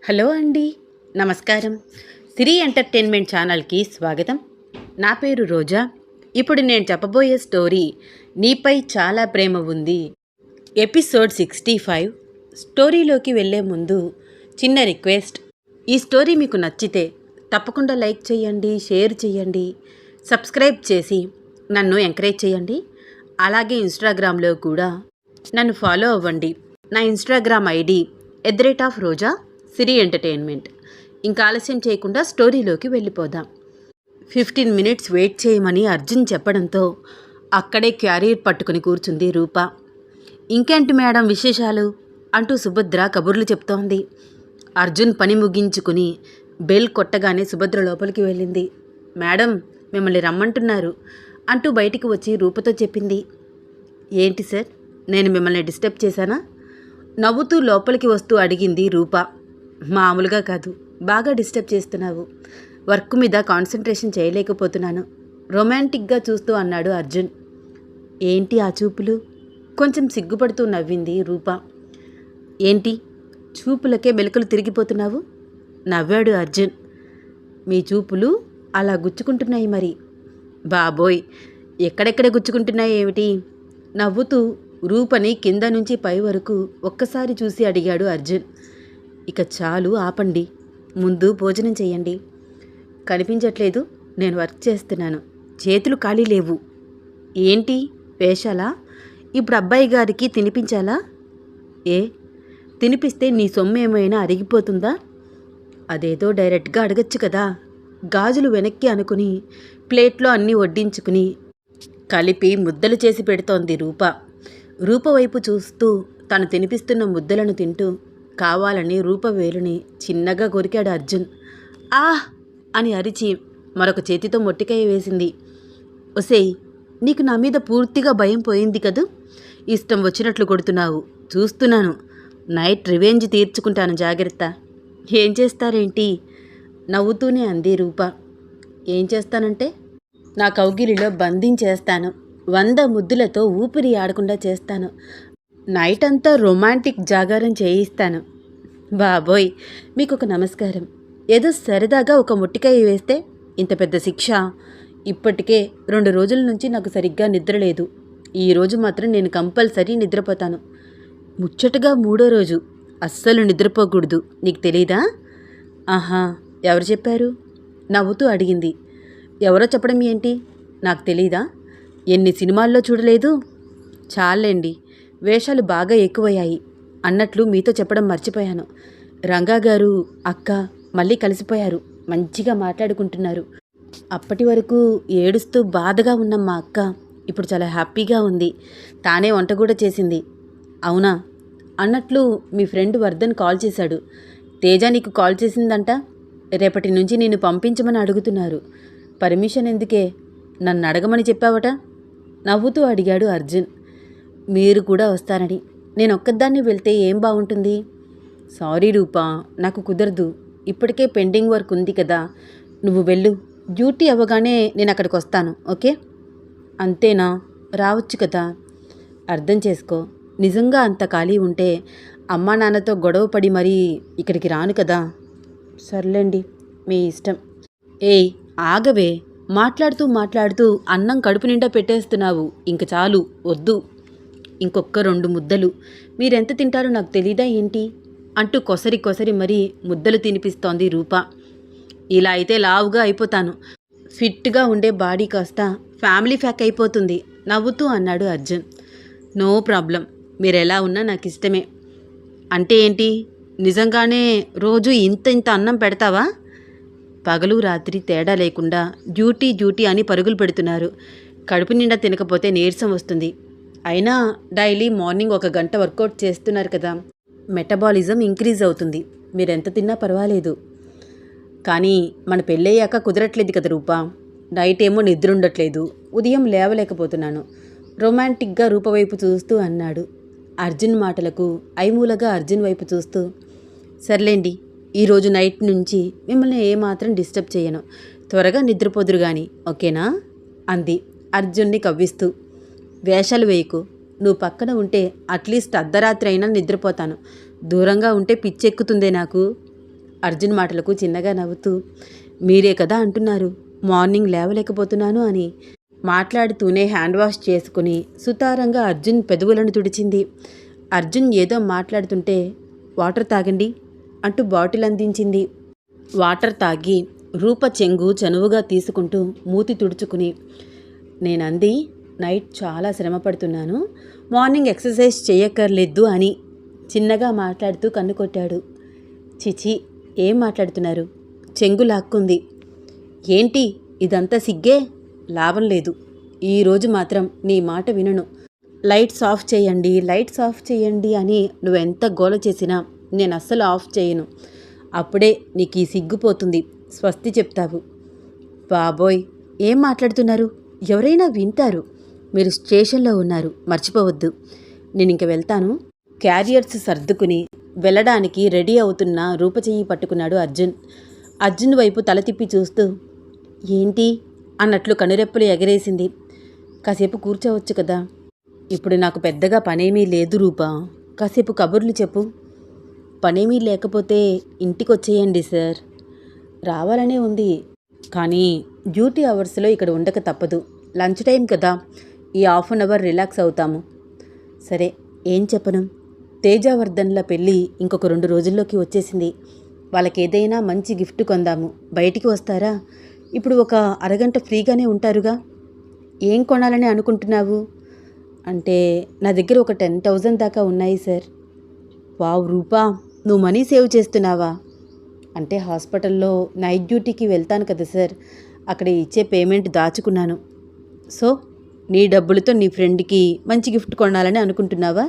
Hello అండి, నమస్కారం. సిరి entertainment ఛానల్కి స్వాగతం. నా పేరు రోజా. ఇప్పుడు నేను చెప్పబోయే స్టోరీ నీపై చాలా ప్రేమ ఉంది, ఎపిసోడ్ 65. స్టోరీలోకి వెళ్ళే ముందు చిన్న రిక్వెస్ట్. ఈ స్టోరీ మీకు నచ్చితే తప్పకుండా లైక్ చేయండి, షేర్ చేయండి, సబ్స్క్రైబ్ చేసి నన్ను ఎంకరేజ్ చేయండి. అలాగే ఇన్స్టాగ్రామ్లో కూడా నన్ను ఫాలో అవ్వండి. నా ఇన్స్టాగ్రామ్ ఐడి @రోజా సిరి ఎంటర్టైన్మెంట్. ఇంకా ఆలస్యం చేయకుండా స్టోరీలోకి వెళ్ళిపోదాం. 15 మినిట్స్ వెయిట్ చేయమని అర్జున్ చెప్పడంతో అక్కడే క్యారియర్ పట్టుకుని కూర్చుంది రూప. ఇంకేంటి మేడం విశేషాలు అంటూ సుభద్ర కబుర్లు చెప్తోంది. అర్జున్ పని ముగించుకుని బెల్ కొట్టగానే సుభద్ర లోపలికి వెళ్ళింది. మేడం మిమ్మల్ని రమ్మంటున్నారు అంటూ బయటికి వచ్చి రూపతో చెప్పింది. ఏంటి సార్, నేను మిమ్మల్ని డిస్టర్బ్ చేశానా? నవ్వుతూ లోపలికి వస్తూ అడిగింది రూప. మామూలుగా కాదు, బాగా డిస్టర్బ్ చేస్తున్నావు. వర్క్ మీద కాన్సన్ట్రేషన్ చేయలేకపోతున్నాను రొమాంటిక్గా చూస్తూ అన్నాడు అర్జున్. ఏంటి ఆ చూపులు? కొంచెం సిగ్గుపడుతూ నవ్వింది రూప. ఏంటి చూపులకే మెలకలు తిరిగిపోతున్నావు? నవ్వాడు అర్జున్. మీ చూపులు అలా గుచ్చుకుంటున్నాయి మరి. బాబోయ్, ఎక్కడెక్కడ గుచ్చుకుంటున్నాయి ఏమిటి? నవ్వుతూ రూపని కింద నుంచి పై వరకు ఒక్కసారి చూసి అడిగాడు అర్జున్. ఇక చాలు ఆపండి, ముందు భోజనం చెయ్యండి. కనిపించట్లేదు, నేను వర్క్ చేస్తున్నాను, చేతులు ఖాళీ లేవు. ఏంటి వేషాలా? ఇప్పుడు అబ్బాయి గారికి తినిపించాలా? ఏ తినిపిస్తే నీ సొమ్ము ఏమైనా అరిగిపోతుందా? అదేదో డైరెక్ట్గా అడగచ్చు కదా. గాజులు వెనక్కి అనుకుని ప్లేట్లో అన్నీ వడ్డించుకుని కలిపి ముద్దలు చేసి పెడుతోంది రూప. రూప వైపు చూస్తూ తను తినిపిస్తున్న ముద్దలను తింటూ కావాలని రూప వేలుని చిన్నగా కొరికాడు అర్జున్. ఆహ్ అని అరిచి మరొక చేతితో మొట్టికాయ వేసింది. ఒసేయ్, నీకు నా మీద పూర్తిగా భయం పోయింది కదూ? ఇష్టం వచ్చినట్లు కొడుతున్నావు, చూస్తున్నాను. నైట్ రివెంజ్ తీర్చుకుంటాను, జాగ్రత్త. ఏం చేస్తారేంటి? నవ్వుతూనే అంది రూప. ఏం చేస్తానంటే నా కౌగిలిలో బంధించేస్తాను. 100 ముద్దులతో ఊపిరి ఆడకుండా చేస్తాను. నైట్ అంతా రొమాంటిక్ జాగారం చేయిస్తాను. బాబోయ్, మీకొక నమస్కారం. ఏదో సరదాగా ఒక మొట్టికాయ వేస్తే ఇంత పెద్ద శిక్ష. ఇప్పటికే 2 రోజుల నుంచి నాకు సరిగ్గా నిద్ర లేదు. ఈరోజు మాత్రం నేను కంపల్సరీ నిద్రపోతాను. ముచ్చటగా 3వ రోజు అస్సలు నిద్రపోకూడదు, నీకు తెలీదా? ఆహా, ఎవరు చెప్పారు? నవ్వుతూ అడిగింది. ఎవరో చెప్పడం ఏంటి? నాకు తెలీదా? ఎన్ని సినిమాల్లో చూడలేదు? చాలండి, వేషాలు బాగా ఎక్కువయ్యాయి. అన్నట్లు మీతో చెప్పడం మర్చిపోయాను. రంగా గారు అక్క మళ్ళీ కలిసిపోయారు, మంచిగా మాట్లాడుకుంటున్నారు. అప్పటి వరకు ఏడుస్తూ బాధగా ఉన్న మా అక్క ఇప్పుడు చాలా హ్యాపీగా ఉంది. తానే వంట కూడా చేసింది. అవునా? అన్నట్లు మీ ఫ్రెండ్ వర్ధన్ కాల్ చేశాడు. తేజ నీకు కాల్ చేసిందంట. రేపటి నుంచి నేను పంపించమని అడుగుతున్నారు. పర్మిషన్ ఎందుకే, నన్ను అడగమని చెప్పావట? నవ్వుతూ అడిగాడు అర్జున్. మీరు కూడా వస్తారని. నేను ఒక్కదాన్ని వెళ్తే ఏం బాగుంటుంది? సారీ రూపా, నాకు కుదరదు. ఇప్పటికే పెండింగ్ వర్క్ ఉంది కదా. నువ్వు వెళ్ళు, డ్యూటీ అవ్వగానే నేను అక్కడికి వస్తాను. ఓకే? అంతేనా? రావచ్చు కదా. అర్థం చేసుకో, నిజంగా అంత ఖాళీ ఉంటే అమ్మా నాన్నతో గొడవ పడి మరీ ఇక్కడికి రాను కదా. సర్లేండి, మీ ఇష్టం. ఏయ్ ఆగవే, మాట్లాడుతూ అన్నం కడుపు నిండా పెట్టేస్తున్నావు. ఇంక చాలు, వద్దు. ఇంకొక్క 2 ముద్దలు. మీరెంత తింటారో నాకు తెలీదా ఏంటి? అంటూ కొసరి మరీ ముద్దలు తినిపిస్తోంది రూప. ఇలా అయితే లావుగా అయిపోతాను. ఫిట్గా ఉండే బాడీ కాస్త ఫ్యామిలీ ప్యాక్ అయిపోతుంది, నవ్వుతూ అన్నాడు అర్జున్. నో ప్రాబ్లం, మీరెలా ఉన్నా నాకు ఇష్టమే. అంటే ఏంటి, నిజంగానే రోజు ఇంత అన్నం పెడతావా? పగలు రాత్రి తేడా లేకుండా డ్యూటీ అని పరుగులు పెడుతున్నారు. కడుపు నిండా తినకపోతే నీరసం వస్తుంది. అయినా డైలీ మార్నింగ్ 1 గంట వర్కౌట్ చేస్తున్నారు కదా, మెటబాలిజం ఇంక్రీజ్ అవుతుంది. మీరెంత తిన్నా పర్వాలేదు. కానీ మన పెళ్ళయ్యాక కుదరట్లేదు కదా రూపా. నైట్ ఏమో నిద్ర ఉండట్లేదు, ఉదయం లేవలేకపోతున్నాను. రొమాంటిక్గా రూప వైపు చూస్తూ అన్నాడు. అర్జున్ మాటలకు ఐమూలగా అర్జున్ వైపు చూస్తూ, సర్లేండి, ఈరోజు నైట్ నుంచి మిమ్మల్ని ఏమాత్రం డిస్టర్బ్ చేయను. త్వరగా నిద్రపోదురు గాని, ఓకేనా? అంది అర్జున్ని కవ్విస్తూ. వేషాలు వేయకు. నువ్వు పక్కన ఉంటే అట్లీస్ట్ అర్ధరాత్రి అయినా నిద్రపోతాను. దూరంగా ఉంటే పిచ్చెక్కుతుందే నాకు. అర్జున్ మాటలకు చిన్నగా నవ్వుతూ, మీరే కదా అంటున్నారు మార్నింగ్ లేవలేకపోతున్నాను అని. మాట్లాడుతూనే హ్యాండ్ వాష్ చేసుకుని సుతారంగా అర్జున్ పెదవులను తుడిచింది. అర్జున్ ఏదో మాట్లాడుతుంటే, వాటర్ తాగండి అంటూ బాటిల్ అందించింది. వాటర్ తాగి రూప చెంగు చనువుగా తీసుకుంటూ మూతి తుడుచుకుని, నేనంది నైట్ చాలా శ్రమ పడుతున్నాను, మార్నింగ్ ఎక్సర్సైజ్ చేయక్కర్లేదు అని చిన్నగా మాట్లాడుతూ కన్ను కొట్టాడు. చిచి, ఏం మాట్లాడుతున్నారు? చెంగు లాక్కుంది. ఏంటి ఇదంతా సిగ్గే? లాభం లేదు, ఈరోజు మాత్రం నీ మాట వినను. లైట్స్ ఆఫ్ చేయండి అని నువ్వెంత గోల చేసినా నేను అస్సలు ఆఫ్ చేయను. అప్పుడే నీకు ఈ సిగ్గుపోతుంది, స్వస్తి చెప్తావు. బాబోయ్, ఏం మాట్లాడుతున్నారు? ఎవరైనా వింటారు. మీరు స్టేషన్లో ఉన్నారు, మర్చిపోవద్దు. నేను ఇంక వెళ్తాను. క్యారియర్స్ సర్దుకుని వెళ్ళడానికి రెడీ అవుతున్న రూప చెయ్యి పట్టుకున్నాడు అర్జున్. అర్జున్ వైపు తల తిప్పి చూస్తూ, ఏంటి అన్నట్లు కనురెప్పలు ఎగరేసింది. కాసేపు కూర్చోవచ్చు కదా. ఇప్పుడు నాకు పెద్దగా పనేమీ లేదు రూపా, కాసేపు కబుర్లు చెప్పు. పనేమీ లేకపోతే ఇంటికొచ్చేయండి సార్. రావాలనే ఉంది, కానీ డ్యూటీ అవర్స్లో ఇక్కడ ఉండక తప్పదు. లంచ్ టైం కదా, ఈ హాఫ్ అన్ అవర్ రిలాక్స్ అవుతాము. సరే, ఏం చెప్పను. తేజవర్ధన్ల పెళ్ళి ఇంకొక 2 రోజుల్లోకి వచ్చేసింది. వాళ్ళకేదైనా మంచి గిఫ్ట్ కొందాము. బయటికి వస్తారా? ఇప్పుడు ఒక అరగంట ఫ్రీగానే ఉంటారుగా. ఏం కొనాలని అనుకుంటున్నావు? అంటే నా దగ్గర ఒక 10,000 దాకా ఉన్నాయి సార్. వావ్ రూపా, నువ్వు మనీ సేవ్ చేస్తున్నావా? అంటే హాస్పిటల్లో నైట్ డ్యూటీకి వెళ్తాను కదా సార్, అక్కడ ఇచ్చే పేమెంట్ దాచుకున్నాను. సో నీ డబ్బులతో నీ ఫ్రెండ్కి మంచి గిఫ్ట్ కొనాలని అనుకుంటున్నావా?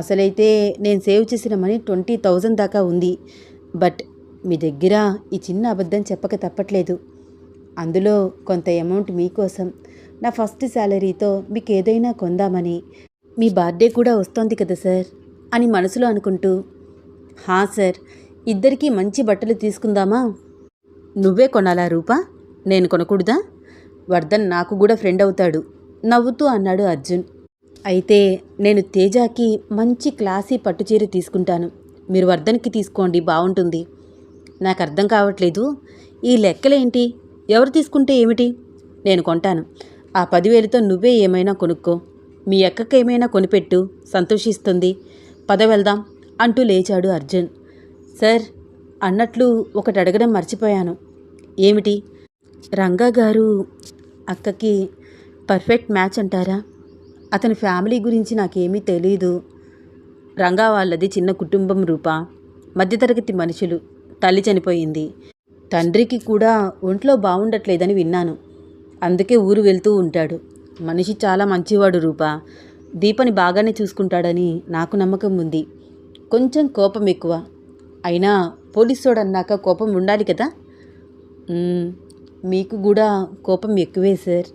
అసలైతే నేను సేవ్ చేసిన మనీ 20,000 దాకా ఉంది. బట్ మీ దగ్గర ఈ చిన్న అబద్ధం చెప్పక తప్పట్లేదు. అందులో కొంత అమౌంట్ మీకోసం, నా ఫస్ట్ శాలరీతో మీకు ఏదైనా కొందామని. మీ బర్త్డే కూడా వస్తోంది కదా సార్ అని మనసులో అనుకుంటూ, హా సార్, ఇద్దరికీ మంచి బట్టలు తీసుకుందామా? నువ్వే కొనాలా రూపా? నేను కొనకూడదా? వర్ధన్ నాకు కూడా ఫ్రెండ్ అవుతాడు నవ్వుతూ అన్నాడు అర్జున్. అయితే నేను తేజాకి మంచి క్లాసీ పట్టుచీర తీసుకుంటాను, మీరు వర్ధన్కి తీసుకోండి, బాగుంటుంది. నాకు అర్థం కావట్లేదు, ఈ లెక్కలేంటి? ఎవరు తీసుకుంటే ఏమిటి? నేను కొంటాను. ఆ 10,000తో నువ్వే ఏమైనా కొనుక్కో. మీ అక్కకి ఏమైనా కొనిపెట్టు, సంతోషిస్తుంది. పద వెళ్దాం అంటూ లేచాడు అర్జున్. సార్, అన్నట్లు ఒకటి అడగడం మర్చిపోయాను. ఏమిటి? రంగా గారు అక్కకి పర్ఫెక్ట్ మ్యాచ్ అంటారా? అతని ఫ్యామిలీ గురించి నాకేమీ తెలీదు. రంగా వాళ్ళది చిన్న కుటుంబం రూపా, మధ్యతరగతి మనుషులు. తల్లి చనిపోయింది, తండ్రికి కూడా ఒంట్లో బాగుండట్లేదని విన్నాను. అందుకే ఊరు వెళ్తూ ఉంటాడు. మనిషి చాలా మంచివాడు రూపా, దీపని బాగానే చూసుకుంటాడని నాకు నమ్మకం ఉంది. కొంచెం కోపం ఎక్కువ, అయినా పోలీసోడన్నాక కోపం ఉండాలి కదా. మీకు కూడా కోపం ఎక్కువే సార్,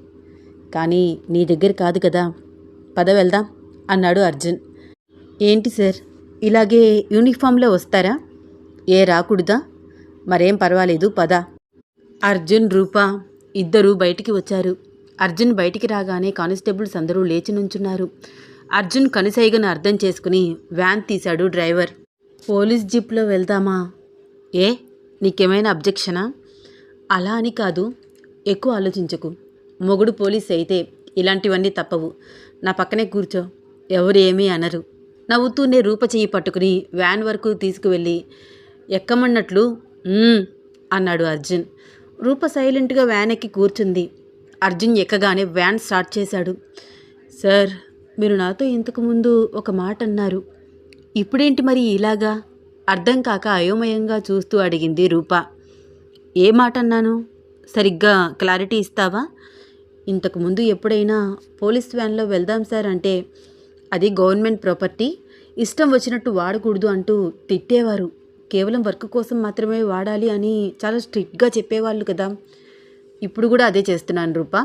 కానీ నీ దగ్గర కాదు కదా. పద వెళ్దాం అన్నాడు అర్జున్. ఏంటి సార్, ఇలాగే యూనిఫామ్లో వస్తారా? ఏ రాకూడదా? మరేం పర్వాలేదు, పద. అర్జున్ రూపా ఇద్దరూ బయటికి వచ్చారు. అర్జున్ బయటికి రాగానే కానిస్టేబుల్స్ అందరూ లేచి నుంచున్నారు. అర్జున్ కనుసైగను అర్థం చేసుకుని వ్యాన్ తీశాడు డ్రైవర్. పోలీస్ జీప్లో వెళ్దామా? ఏ, నీకేమైనా అబ్జెక్షనా? అలా అని కాదు, ఎక్కువ ఆలోచించకు. మొగుడు పోలీస్ అయితే ఇలాంటివన్నీ తప్పవు. నా పక్కనే కూర్చో, ఎవరు ఏమీ అనరు. నవ్వుతూనే రూప చెయ్యి పట్టుకుని వ్యాన్ వరకు తీసుకువెళ్ళి ఎక్కమన్నట్లు అన్నాడు అర్జున్. రూప సైలెంట్గా వ్యాన్ ఎక్కి కూర్చుంది. అర్జున్ ఎక్కగానే వ్యాన్ స్టార్ట్ చేశాడు. సార్, మీరు నాతో ఇంతకుముందు ఒక మాట అన్నారు, ఇప్పుడేంటి మరి ఇలాగా? అర్థం కాక అయోమయంగా చూస్తూ అడిగింది రూప. ఏ మాట అన్నాను? సరిగ్గా క్లారిటీ ఇస్తావా? ఇంతకుముందు ఎప్పుడైనా పోలీస్ వ్యాన్లో వెళ్దాం సార్ అంటే, అది గవర్నమెంట్ ప్రాపర్టీ, ఇష్టం వచ్చినట్టు వాడకూడదు అంటూ తిట్టేవారు. కేవలం వర్క్ కోసం మాత్రమే వాడాలి అని చాలా స్ట్రిక్ట్గా చెప్పేవాళ్ళు కదా. ఇప్పుడు కూడా అదే చేస్తున్నాను రూపా.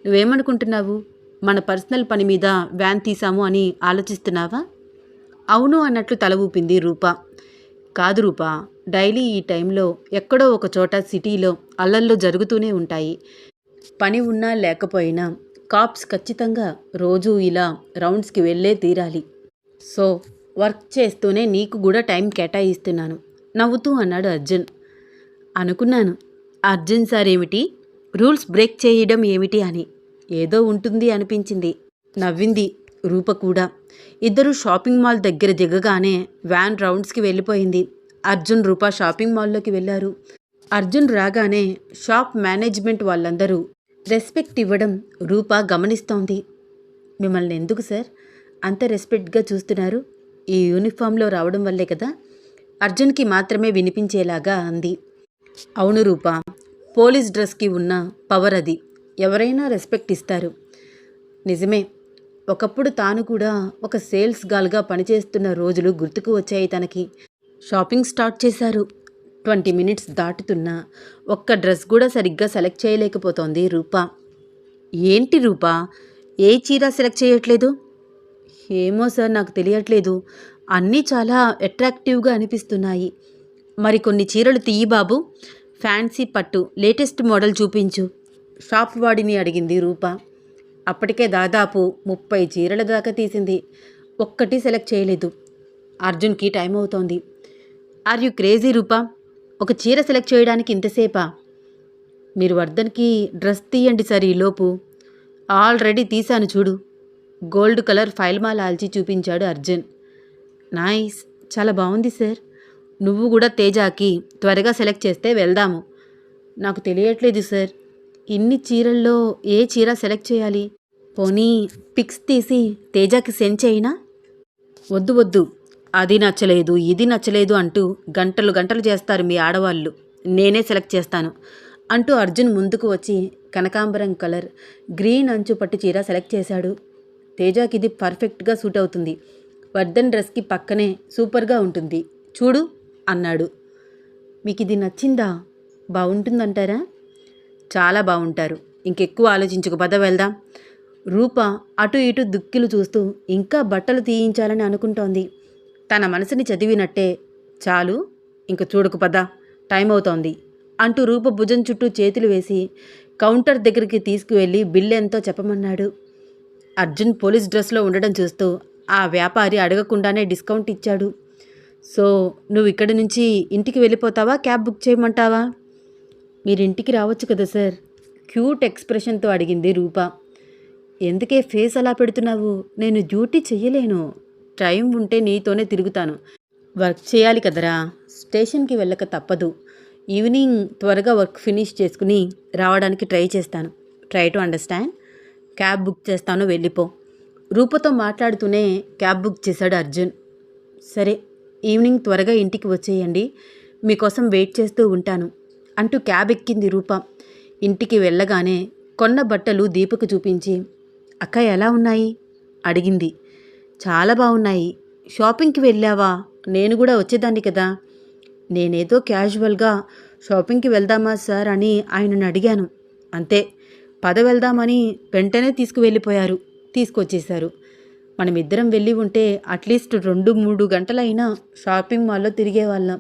నువ్వేమనుకుంటున్నావు? మన పర్సనల్ పని మీద వ్యాన్ తీసాము అని ఆలోచిస్తున్నావా? అవును అన్నట్లు తల ఊపింది రూప. కాదు రూపా, డైలీ ఈ టైంలో ఎక్కడో ఒక చోట సిటీలో అల్లల్లో జరుగుతూనే ఉంటాయి. పని ఉన్నా లేకపోయినా కాప్స్ ఖచ్చితంగా రోజూ ఇలా రౌండ్స్కి వెళ్ళే తీరాలి. సో వర్క్ చేస్తూనే నీకు కూడా టైం కేటాయిస్తున్నాను. నవ్వుతూ అన్నాడు అర్జున్. అనుకున్నాను అర్జున్ సార్ ఏమిటి రూల్స్ బ్రేక్ చేయడం ఏమిటి అని. ఏదో ఉంటుంది అనిపించింది. నవ్వింది రూప కూడా. ఇద్దరు షాపింగ్ మాల్ దగ్గర దిగగానే వ్యాన్ రౌండ్స్కి వెళ్ళిపోయింది. అర్జున్ రూప షాపింగ్ మాల్లోకి వెళ్ళారు. అర్జున్ రాగానే షాప్ మేనేజ్మెంట్ వాళ్ళందరూ రెస్పెక్ట్ ఇవ్వడం రూప గమనిస్తోంది. మిమ్మల్ని ఎందుకు సార్ అంత రెస్పెక్ట్గా చూస్తున్నారు? ఈ యూనిఫామ్లో రావడం వల్లే కదా? అర్జున్కి మాత్రమే వినిపించేలాగా అంది. అవును రూప, పోలీస్ డ్రెస్కి ఉన్న పవర్ అది. ఎవరైనా రెస్పెక్ట్ ఇస్తారు. నిజమే, ఒకప్పుడు తాను కూడా ఒక సేల్స్ గర్ల్గా పనిచేస్తున్న రోజులు గుర్తుకు వచ్చాయి తనకి. షాపింగ్ స్టార్ట్ చేశారు. 20 మినిట్స్ దాటుతున్నా ఒక్క డ్రెస్ కూడా సరిగ్గా సెలెక్ట్ చేయలేకపోతోంది రూప. ఏంటి రూప, ఏ చీర సెలెక్ట్ చేయట్లేదు? ఏమో సార్, నాకు తెలియట్లేదు. అన్నీ చాలా అట్రాక్టివ్గా అనిపిస్తున్నాయి. మరికొన్ని చీరలు తీయి బాబు. ఫ్యాన్సీ పట్టు లేటెస్ట్ మోడల్ చూపించు, షాప్ వాడిని అడిగింది రూప. అప్పటికే దాదాపు 30 చీరల దాకా తీసింది. ఒక్కటి సెలెక్ట్ చేయలేదు. అర్జున్కి టైం అవుతోంది. ఆర్ యు క్రేజీ రూప, ఒక చీర సెలెక్ట్ చేయడానికి ఇంతసేపా? మీరు వర్ధన్కి డ్రెస్ తీయండి సార్ ఈలోపు. ఆల్రెడీ తీశాను చూడు. గోల్డ్ కలర్ ఫైల్ మాల ఆల్చి చూపించాడు అర్జున్. నైస్, చాలా బాగుంది సార్. నువ్వు కూడా తేజాకి త్వరగా సెలెక్ట్ చేస్తే వెళ్దాము. నాకు తెలియట్లేదు సార్, ఇన్ని చీరల్లో ఏ చీర సెలెక్ట్ చేయాలి? పోనీ పిక్స్ తీసి తేజాకి సెండ్ చేయినా? వద్దు వద్దు, అది నచ్చలేదు ఇది నచ్చలేదు అంటూ గంటలు గంటలు చేస్తారు మీ ఆడవాళ్ళు. నేనే సెలెక్ట్ చేస్తాను అంటూ అర్జున్ ముందుకు వచ్చి కనకాంబరం కలర్ గ్రీన్ అంచు పట్టు చీర సెలెక్ట్ చేశాడు. తేజాకి ఇది పర్ఫెక్ట్గా సూట్ అవుతుంది. వర్ధన్ డ్రెస్కి పక్కనే సూపర్గా ఉంటుంది చూడు అన్నాడు. మీకు ఇది నచ్చిందా? బాగుంటుందంటారా? చాలా బాగుంటారు. ఇంకెక్కువ ఆలోచించుకు పద వెళ్దాం. రూప అటు ఇటు దుక్కిలు చూస్తూ ఇంకా బట్టలు తీయించాలని అనుకుంటోంది. తన మనసుని చదివినట్టే, చాలు ఇంక చూడకు పద, టైం అవుతోంది అంటూ రూప భుజం చుట్టూ చేతులు వేసి కౌంటర్ దగ్గరికి తీసుకువెళ్ళి బిల్ ఎంతో చెప్పమన్నాడు. అర్జున్ పోలీస్ డ్రెస్లో ఉండడం చూస్తూ ఆ వ్యాపారి అడగకుండానే డిస్కౌంట్ ఇచ్చాడు. సో నువ్వు ఇక్కడి నుంచి ఇంటికి వెళ్ళిపోతావా, క్యాబ్ బుక్ చేయమంటావా? మీరింటికి రావచ్చు కదా సార్, క్యూట్ ఎక్స్ప్రెషన్తో అడిగింది రూప. ఎందుకే ఫేస్ అలా పెడుతున్నావు? నేను డ్యూటీ చెయ్యలేను. టైం ఉంటే నీతోనే తిరుగుతాను. వర్క్ చేయాలి కదరా, స్టేషన్కి వెళ్ళక తప్పదు. ఈవినింగ్ త్వరగా వర్క్ ఫినిష్ చేసుకుని రావడానికి ట్రై చేస్తాను. Try to understand. Cab book చేస్తాను, వెళ్ళిపో. రూపతో మాట్లాడుతూనే క్యాబ్ బుక్ చేశాడు అర్జున్. సరే, ఈవినింగ్ త్వరగా ఇంటికి వచ్చేయండి, మీకోసం వెయిట్ చేస్తూ ఉంటాను అంటూ క్యాబ్ ఎక్కింది రూప. ఇంటికి వెళ్ళగానే కొన్న బట్టలు దీపకు చూపించి, అక్క ఎలా ఉన్నాయి అడిగింది. చాలా బాగున్నాయి. షాపింగ్కి వెళ్ళావా? నేను కూడా వచ్చేదాన్ని కదా. నేనేదో క్యాజువల్గా షాపింగ్కి వెళ్దామా సార్ అని ఆయనను అడిగాను, అంతే. పద వెళ్దామని వెంటనే తీసుకువెళ్ళిపోయారు, తీసుకొచ్చేశారు. మనమిద్దరం వెళ్ళి ఉంటే అట్లీస్ట్ 2-3 గంటలైనా షాపింగ్ మాల్లో తిరిగేవాళ్ళం.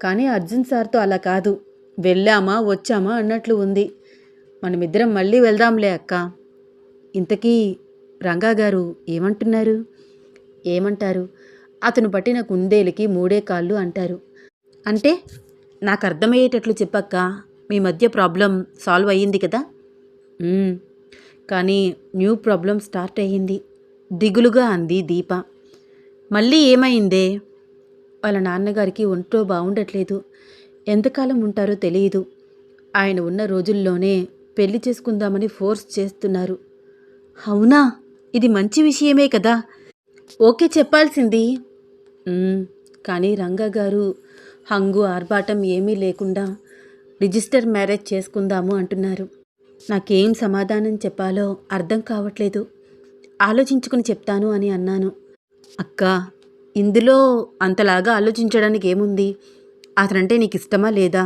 కానీ అర్జున్ సార్తో అలా కాదు, వెళ్ళామా వచ్చామా అన్నట్లు ఉంది. మనమిద్దరం మళ్ళీ వెళ్దాంలే అక్క. ఇంతకీ రంగా గారు ఏమంటున్నారు? ఏమంటారు? అతను పట్టిన కుందేలుకి 3 కాళ్ళు అంటారు. అంటే నాకు అర్థమయ్యేటట్లు చెప్పక్క. మీ మధ్య ప్రాబ్లం సాల్వ్ అయ్యింది కదా? కానీ న్యూ ప్రాబ్లం స్టార్ట్ అయ్యింది, దిగులుగా అంది దీప. మళ్ళీ ఏమైందే? వాళ్ళ నాన్నగారికి ఒంట్లో బాగుండట్లేదు. ఎంతకాలం ఉంటారో తెలియదు. ఆయన ఉన్న రోజుల్లోనే పెళ్లి చేసుకుందామని ఫోర్స్ చేస్తున్నారు. అవునా? ఇది మంచి విషయమే కదా, ఓకే చెప్పాల్సింది. కానీ రంగా గారు హంగు ఆర్భాటం ఏమీ లేకుండా రిజిస్టర్ మ్యారేజ్ చేసుకుందాము అంటున్నారు. నాకేం సమాధానం చెప్పాలో అర్థం కావట్లేదు. ఆలోచించుకుని చెప్తాను అని అన్నాను. అక్క, ఇందులో అంతలాగా ఆలోచించడానికి ఏముంది? అతనంటే నీకు ఇష్టమా లేదా?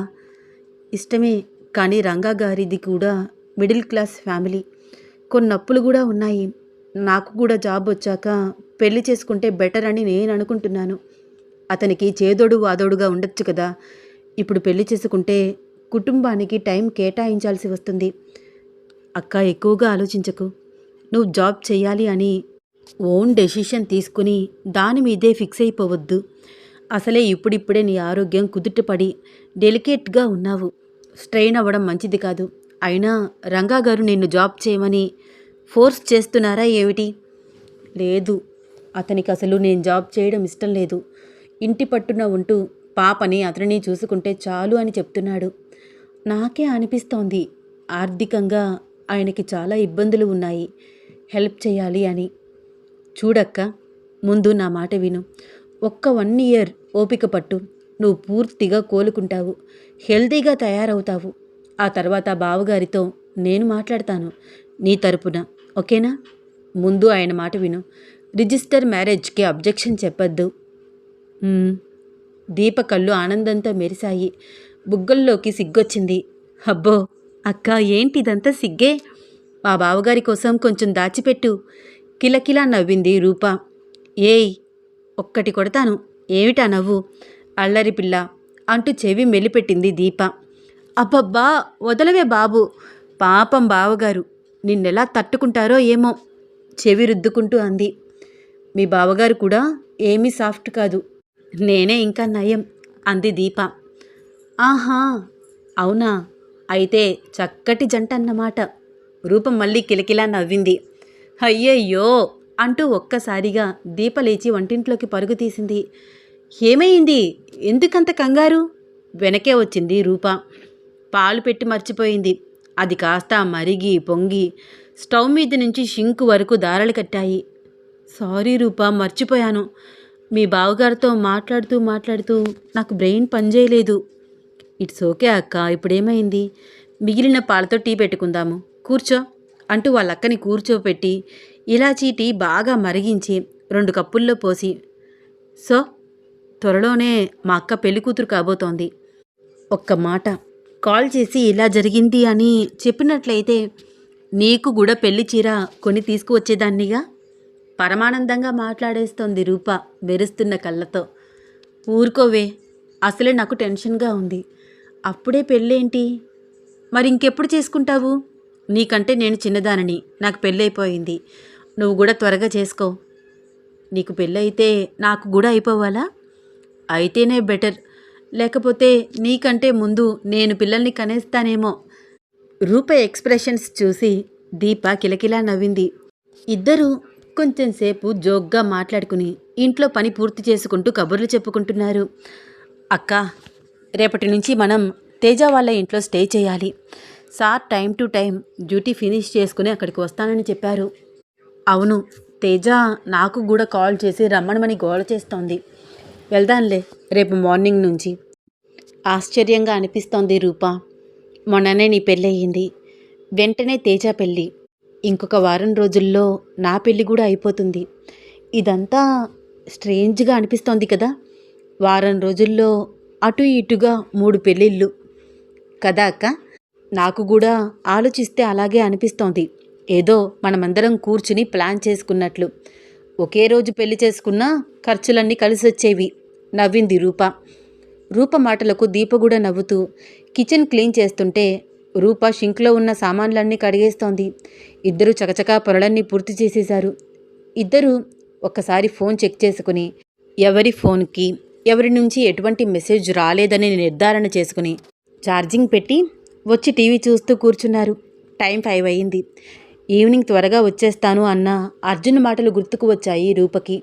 ఇష్టమే, కానీ రంగా గారిది కూడా మిడిల్ క్లాస్ ఫ్యామిలీ, కొన్ని అప్పులు కూడా ఉన్నాయి. నాకు కూడా జాబ్ వచ్చాక పెళ్లి చేసుకుంటే బెటర్ అని నేను అనుకుంటున్నాను. అతనికి చేదోడు వాదోడుగా ఉండొచ్చు కదా. ఇప్పుడు పెళ్లి చేసుకుంటే కుటుంబానికి టైం కేటాయించాల్సి వస్తుంది. అక్క, ఎక్కువగా ఆలోచించకు. నువ్వు జాబ్ చెయ్యాలి అని ఓన్ డెసిషన్ తీసుకుని దాని మీదే ఫిక్స్ అయిపోవద్దు. అసలే ఇప్పుడిప్పుడే నీ ఆరోగ్యం కుదుటపడి డెలికేట్గా ఉన్నావు. స్ట్రెయిన్ అవ్వడం మంచిది కాదు. అయినా రంగా గారు నిన్ను జాబ్ చేయమని ఫోర్స్ చేస్తున్నారా ఏమిటి? లేదు, అతనికి అసలు నేను జాబ్ చేయడం ఇష్టం లేదు. ఇంటి పట్టున ఉంటూ పాపని అతనిని చూసుకుంటే చాలు అని చెప్తున్నాడు. నాకే అనిపిస్తోంది ఆర్థికంగా ఆయనకి చాలా ఇబ్బందులు ఉన్నాయి, హెల్ప్ చేయాలి అని. చూడక్క, ముందు నా మాట విను. ఒక్క 1 ఇయర్ ఓపిక పట్టు. నువ్వు పూర్తిగా కోలుకుంటావు, హెల్తీగా తయారవుతావు. ఆ తర్వాత బావగారితో నేను మాట్లాడతాను నీ తరపున, ఓకేనా? ముందు ఆయన మాట విను. రిజిస్టర్ మ్యారేజ్కి అబ్జెక్షన్ చెప్పొద్దు. దీప కళ్ళు ఆనందంతో మెరిశాయి. బుగ్గల్లోకి సిగ్గొచ్చింది. అబ్బో అక్క, ఏంటిదంతా సిగ్గే? మా బావగారి కోసం కొంచెం దాచిపెట్టు. కిలకిలా నవ్వింది రూప. ఏయ్, ఒక్కటి కొడతాను. ఏమిటా నవ్వు? అల్లరి పిల్ల అంటూ చెవి మెలిపెట్టింది దీప. అబ్బబ్బా, వదలవే బాబు. పాపం బావగారు నిన్నెలా తట్టుకుంటారో ఏమో, చెవి రుద్దుకుంటూ అంది. మీ బావగారు కూడా ఏమీ సాఫ్ట్ కాదు, నేనే ఇంకా నయం అంది దీప. ఆహా, అవునా? అయితే చక్కటి జంట అన్నమాట. రూపం మళ్ళీ కిలకిలా నవ్వింది. అయ్యయ్యో అంటూ ఒక్కసారిగా దీప లేచి వంటింట్లోకి పరుగు తీసింది. ఏమైంది? ఎందుకంత కంగారు? వెనకే వచ్చింది రూప. పాలు పెట్టి మర్చిపోయింది. అది కాస్త మరిగి పొంగి స్టవ్ మీద నుంచి షింకు వరకు దారాలు కట్టాయి. సారీ రూప, మర్చిపోయాను. మీ బావగారితో మాట్లాడుతూ నాకు బ్రెయిన్ పనిచేయలేదు. ఇట్స్ ఓకే అక్క, ఇప్పుడేమైంది? మిగిలిన పాలతో టీ పెట్టుకుందాము, కూర్చో అంటూ వాళ్ళక్కని కూర్చోపెట్టి ఇలాచీ టీ బాగా మరిగించి 2 కప్పుల్లో పోసి, సో త్వరలోనే మా అక్క పెళ్ళికూతురు కాబోతోంది. ఒక్క మాట కాల్ చేసి ఇలా జరిగింది అని చెప్పినట్లయితే నీకు కూడా పెళ్లి చీర కొని తీసుకువచ్చేదాన్నిగా. పరమానందంగా మాట్లాడేస్తోంది రూప మెరుస్తున్న కళ్ళతో. ఊరుకోవే, అసలే నాకు టెన్షన్గా ఉంది. అప్పుడే పెళ్ళేంటి? మరి ఇంకెప్పుడు చేసుకుంటావు? నీకంటే నేను చిన్నదానని, నాకు పెళ్ళైపోయింది. నువ్వు కూడా త్వరగా చేసుకో. నీకు పెళ్ళైతే నాకు కూడా అయిపోవాలా? అయితేనే బెటర్, లేకపోతే నీకంటే ముందు నేను పిల్లల్ని కనేస్తానేమో. రూప ఎక్స్ప్రెషన్స్ చూసి దీప కిలకిలా నవ్వింది. ఇద్దరూ కొంచెంసేపు జోక్గా మాట్లాడుకుని ఇంట్లో పని పూర్తి చేసుకుంటూ కబుర్లు చెప్పుకుంటున్నారు. అక్క, రేపటి నుంచి మనం తేజ వాళ్ళ ఇంట్లో స్టే చేయాలి. Sir time to time duty finish చేసుకుని అక్కడికి వస్తానని చెప్పారు. అవును, తేజ నాకు కూడా కాల్ చేసి రమ్మనమని గోల చేస్తోంది. వెళ్దాంలే రేపు మార్నింగ్ నుంచి. ఆశ్చర్యంగా అనిపిస్తోంది రూప. మొన్ననే నీ పెళ్ళయింది, వెంటనే తేజ పెళ్ళి. ఇంకొక వారం రోజుల్లో నా పెళ్ళి కూడా అయిపోతుంది. ఇదంతా స్ట్రేంజ్గా అనిపిస్తోంది కదా. వారం రోజుల్లో అటు ఇటుగా 3 పెళ్ళిళ్ళు కదా అక్క? నాకు కూడా ఆలోచిస్తే అలాగే అనిపిస్తోంది. ఏదో మనమందరం కూర్చుని ప్లాన్ చేసుకున్నట్లు. ఒకే రోజు పెళ్లి చేసుకున్నా ఖర్చులన్నీ కలిసొచ్చేవి నవ్వింది రూప. రూప మాటలకు దీప కూడా నవ్వుతూ కిచెన్ క్లీన్ చేస్తుంటే రూప షింక్లో ఉన్న సామాన్లన్నీ కడిగేస్తోంది. ఇద్దరూ చకచకా పొరలన్నీ పూర్తి చేసేశారు. ఇద్దరూ ఒక్కసారి ఫోన్ చెక్ చేసుకుని ఎవరి ఫోన్కి ఎవరి నుంచి ఎటువంటి మెసేజ్ రాలేదని నిర్ధారణ చేసుకుని ఛార్జింగ్ పెట్టి వచ్చి టీవీ చూస్తూ కూర్చున్నారు. టైం 5 అయింది. ఈవినింగ్ త్వరగా వచ్చేస్తాను అన్న అర్జున్ మాటలు గుర్తుకు వచ్చాయి రూపకి.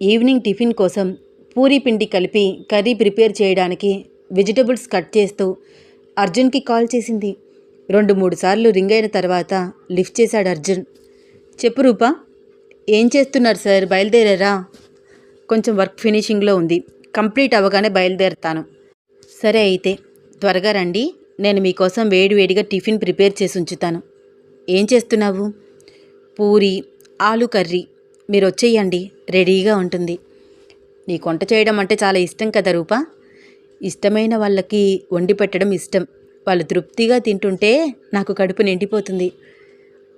ఈవినింగ్ టిఫిన్ కోసం పూరీ పిండి కలిపి కర్రీ ప్రిపేర్ చేయడానికి వెజిటబుల్స్ కట్ చేస్తూ అర్జున్కి కాల్ చేసింది. 2-3 సార్లు రింగ్ అయిన తర్వాత లిఫ్ట్ చేశాడు అర్జున్. చెప్పు రూపా. ఏం చేస్తున్నారు సార్, బయలుదేరారా? కొంచెం వర్క్ ఫినిషింగ్లో ఉంది, కంప్లీట్ అవ్వగానే బయలుదేరుతాను. సరే అయితే త్వరగా రండి, నేను మీకోసం వేడివేడిగా టిఫిన్ ప్రిపేర్ చేసి ఉంచుతాను. ఏం చేస్తున్నావు? పూరి ఆలు కర్రీ. మీరు వచ్చేయండి, రెడీగా ఉంటుంది. నీకు వంట చేయడం అంటే చాలా ఇష్టం కదా రూపా. ఇష్టమైన వాళ్ళకి వండి పెట్టడం ఇష్టం. వాళ్ళు తృప్తిగా తింటుంటే నాకు కడుపు నిండిపోతుంది.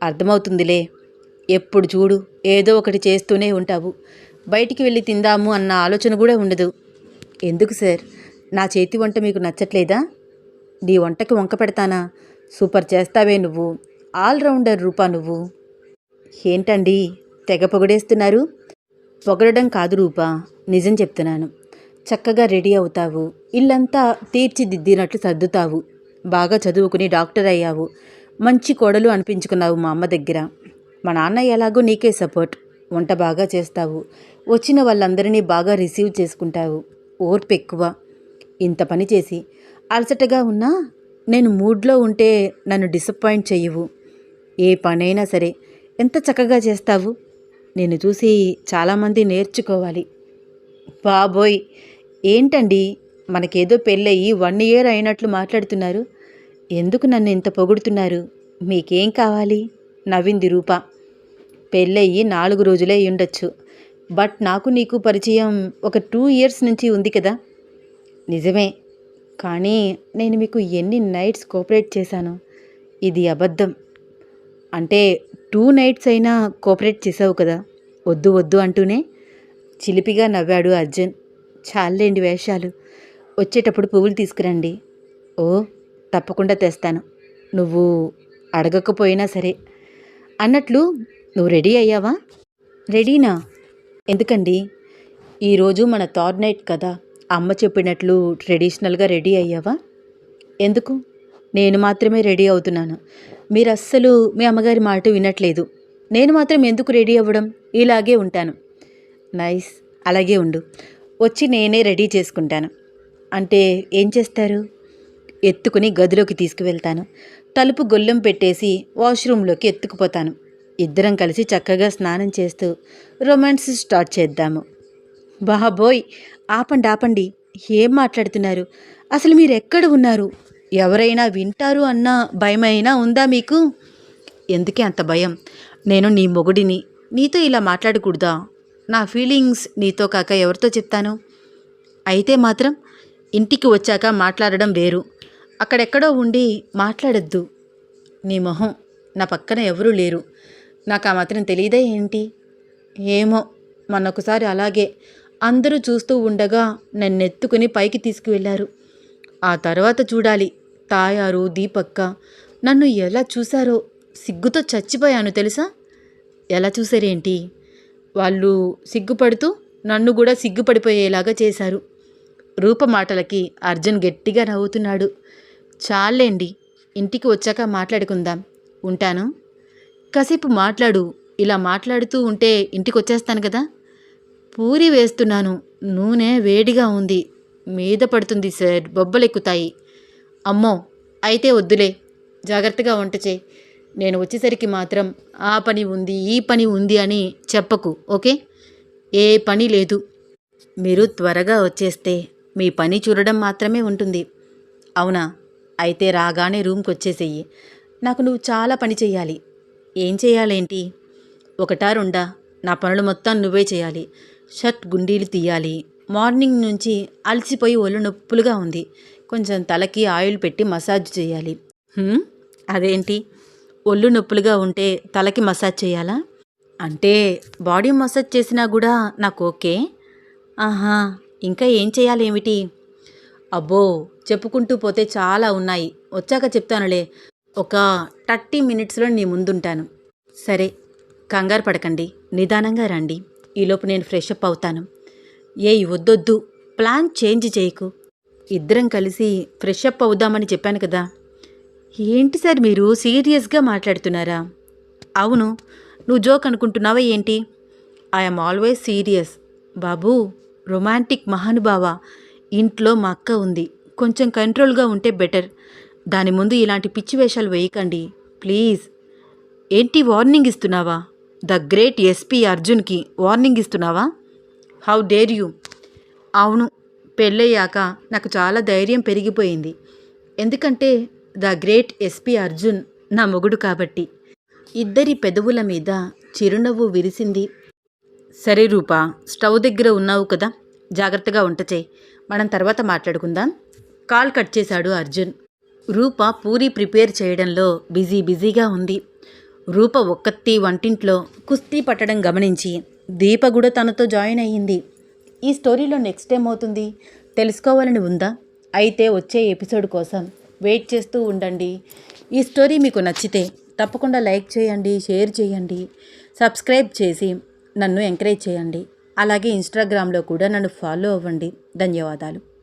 అర్థమవుతుందిలే. ఎప్పుడు చూడు ఏదో ఒకటి చేస్తూనే ఉంటావు. బయటికి వెళ్ళి తిందాము అన్న ఆలోచన కూడా ఉండదు. ఎందుకు సార్, నా చేతి వంట మీకు నచ్చట్లేదా? నీ వంటకి వంక పెడతానా? సూపర్ చేస్తావే నువ్వు. ఆల్రౌండర్ రూపా నువ్వు. ఏంటండి తెగ పొగడేస్తున్నారు? పొగడడం కాదు రూపా, నిజం చెప్తున్నాను. చక్కగా రెడీ అవుతావు, ఇల్లంతా తీర్చిదిద్దినట్లు సర్దుతావు, బాగా చదువుకుని డాక్టర్ అయ్యావు, మంచి కోడలు అనిపించుకున్నావు మా అమ్మ దగ్గర. మా నాన్న ఎలాగో నీకే సపోర్ట్, వంట బాగా చేస్తావు, వచ్చిన వాళ్ళందరినీ బాగా రిసీవ్ చేసుకుంటావు, ఓర్పు ఎక్కువ. ఇంత పని చేసి అలసటగా ఉన్నా నేను మూడ్లో ఉంటే నన్ను డిసప్పాయింట్ చెయ్యవు. ఏ పనైనా సరే ఎంత చక్కగా చేస్తావు. నేను చూసి చాలామంది నేర్చుకోవాలి. బాబోయ్, ఏంటండి మనకేదో పెళ్ళయి 1 ఇయర్ అయినట్లు మాట్లాడుతున్నారు. ఎందుకు నన్ను ఇంత పొగుడుతున్నారు? మీకేం కావాలి? నవ్వింది రూప. పెళ్ళయి 4 రోజులే అయ్యుండొచ్చు, బట్ నాకు నీకు పరిచయం ఒక 2 ఇయర్స్ నుంచి ఉంది కదా. నిజమే, కానీ నేను మీకు ఎన్ని నైట్స్ కోఆపరేట్ చేశాను. ఇది అబద్ధం. అంటే 2 నైట్స్ అయినా కోఆపరేట్ చేసావు కదా, వద్దు వద్దు అంటూనే. చిలిపిగా నవ్వాడు అర్జున్. చాలేండి వేషాలు, వచ్చేటప్పుడు పువ్వులు తీసుకురండి. ఓ, తప్పకుండా తెస్తాను, నువ్వు అడగకపోయినా సరే. అన్నట్లు నువ్వు రెడీ అయ్యావా? రెడీనా? ఎందుకండి? ఈరోజు మన థర్డ్ నైట్ కదా, అమ్మ చెప్పినట్లు ట్రెడిషనల్గా రెడీ అయ్యావా? ఎందుకు? నేను మాత్రమే రెడీ అవుతున్నాను, మీరు అస్సలు మీ అమ్మగారి మాట వినట్లేదు. నేను మాత్రం ఎందుకు రెడీ అవ్వడం? ఇలాగే ఉంటాను. నైస్, అలాగే ఉండు. వచ్చి నేనే రెడీ చేసుకుంటాను. అంటే ఏం చేస్తారు? ఎత్తుకుని గదిలోకి తీసుకువెళ్తాను, తలుపు గొల్లెం పెట్టేసి వాష్రూమ్లోకి ఎత్తుకుపోతాను. ఇద్దరం కలిసి చక్కగా స్నానం చేస్తూ రొమాన్స్ స్టార్ట్ చేద్దాము. బాబోయ్, ఆపండి ఆపండి, ఏం మాట్లాడుతున్నారు? అసలు మీరు ఎక్కడ ఉన్నారు? ఎవరైనా వింటారు అన్న భయమైనా ఉందా మీకు? ఎందుకే అంత భయం? నేను నీ మొగుడిని, నీతో ఇలా మాట్లాడకూడదా? నా ఫీలింగ్స్ నీతో కాక ఎవరితో చెప్తాను? అయితే మాత్రం ఇంటికి వచ్చాక మాట్లాడడం వేరు, అక్కడెక్కడో ఉండి మాట్లాడద్దు. నీ మొహం, నా పక్కన ఎవరూ లేరు, నాకు ఆ మాత్రం తెలియదే ఏంటి? ఏమో, మొన్నొకసారి అలాగే అందరూ చూస్తూ ఉండగా నన్నెత్తుకుని పైకి తీసుకువెళ్ళారు. ఆ తర్వాత చూడాలి, తాయారు దీపక్క నన్ను ఎలా చూశారో, సిగ్గుతో చచ్చిపోయాను తెలుసా. ఎలా చూశారేంటి? వాళ్ళు సిగ్గుపడుతూ నన్ను కూడా సిగ్గుపడిపోయేలాగా చేశారు. రూప మాటలకి అర్జున్ గట్టిగా నవ్వుతున్నాడు. చాలేండి, ఇంటికి వచ్చాక మాట్లాడుకుందాం, ఉంటాను. కాసేపు మాట్లాడు, ఇలా మాట్లాడుతూ ఉంటే ఇంటికి వచ్చేస్తాను కదా. పూరి వేస్తున్నాను, నూనె వేడిగా ఉంది, మీద పడుతుంది సార్, బొబ్బలెక్కుతాయి. అమ్మో, అయితే వద్దులే, జాగ్రత్తగా వంట చేయి. నేను వచ్చేసరికి మాత్రం ఆ పని ఉంది ఈ పని ఉంది అని చెప్పకు, ఓకే? ఏ పని లేదు, మీరు త్వరగా వచ్చేస్తే మీ పని చూడడం మాత్రమే ఉంటుంది. అవునా? అయితే రాగానే రూమ్కి వచ్చేసేయి. నాకు నువ్వు చాలా పని చెయ్యాలి. ఏం చెయ్యాలేంటి? ఒకటా రెండా? నా పనులు మొత్తం నువ్వే చేయాలి. షర్ట్ గుండీలు తీయాలి. మార్నింగ్ నుంచి అలసిపోయి ఒళ్ళు నొప్పులుగా ఉంది, కొంచెం తలకి ఆయిల్ పెట్టి మసాజ్ చేయాలి. అదేంటి, ఒళ్ళు నొప్పులుగా ఉంటే తలకి మసాజ్ చేయాలా? అంటే బాడీ మసాజ్ చేసినా కూడా నాకు ఓకే. ఆహా, ఇంకా ఏం చేయాలేమిటి? అబ్బో, చెప్పుకుంటూ పోతే చాలా ఉన్నాయి, వచ్చాక చెప్తానులే. ఒక 30 మినిట్స్లో నీ ముందుంటాను. సరే, కంగారు పడకండి, నిదానంగా రండి. ఈలోపు నేను ఫ్రెష్ అప్ అవుతాను. ఏయ్ వద్దొద్దు, ప్లాన్ చేంజ్ చేయకు. ఇద్దరం కలిసి ఫ్రెష్ అప్ అవుదామని చెప్పాను కదా. ఏంటి సార్ మీరు సీరియస్గా మాట్లాడుతున్నారా? అవును, నువ్వు జోక్ అనుకుంటున్నావా ఏంటి? I'm always serious. బాబూ, రొమాంటిక్ మహానుభావ, ఇంట్లో మా అక్క ఉంది, కొంచెం కంట్రోల్గా ఉంటే బెటర్. దాని ముందు ఇలాంటి పిచ్చి వేషాలు వేయకండి ప్లీజ్. ఏంటి వార్నింగ్ ఇస్తున్నావా? ద గ్రేట్ ఎస్పీ అర్జున్కి వార్నింగ్ ఇస్తున్నావా? How dare you? అవును, పెళ్ళయ్యాక నాకు చాలా ధైర్యం పెరిగిపోయింది, ఎందుకంటే ద గ్రేట్ ఎస్పీ అర్జున్ నా మొగుడు కాబట్టి. ఇద్దరి పెదవుల మీద చిరునవ్వు విరిసింది. సరే రూపా, స్టవ్ దగ్గర ఉన్నావు కదా, జాగ్రత్తగా వంట చేయి, మనం తర్వాత మాట్లాడుకుందాం. కాల్ కట్ చేశాడు అర్జున్. రూప పూరి ప్రిపేర్ చేయడంలో బిజీగా ఉంది. రూప ఒక్కత్తి వంటింట్లో కుస్తీ పట్టడం గమనించి దీప కూడా తనతో జాయిన్ అయ్యింది. ఈ స్టోరీలో నెక్స్ట్ ఏమవుతుంది తెలుసుకోవాలని ఉందా? అయితే వచ్చే ఎపిసోడ్ కోసం వెయిట్ చేస్తూ ఉండండి. ఈ స్టోరీ మీకు నచ్చితే తప్పకుండా లైక్ చేయండి, షేర్ చేయండి, సబ్స్క్రైబ్ చేసి నన్ను ఎంకరేజ్ చేయండి. అలాగే ఇన్స్టాగ్రామ్లో కూడా నన్ను ఫాలో అవ్వండి. ధన్యవాదాలు.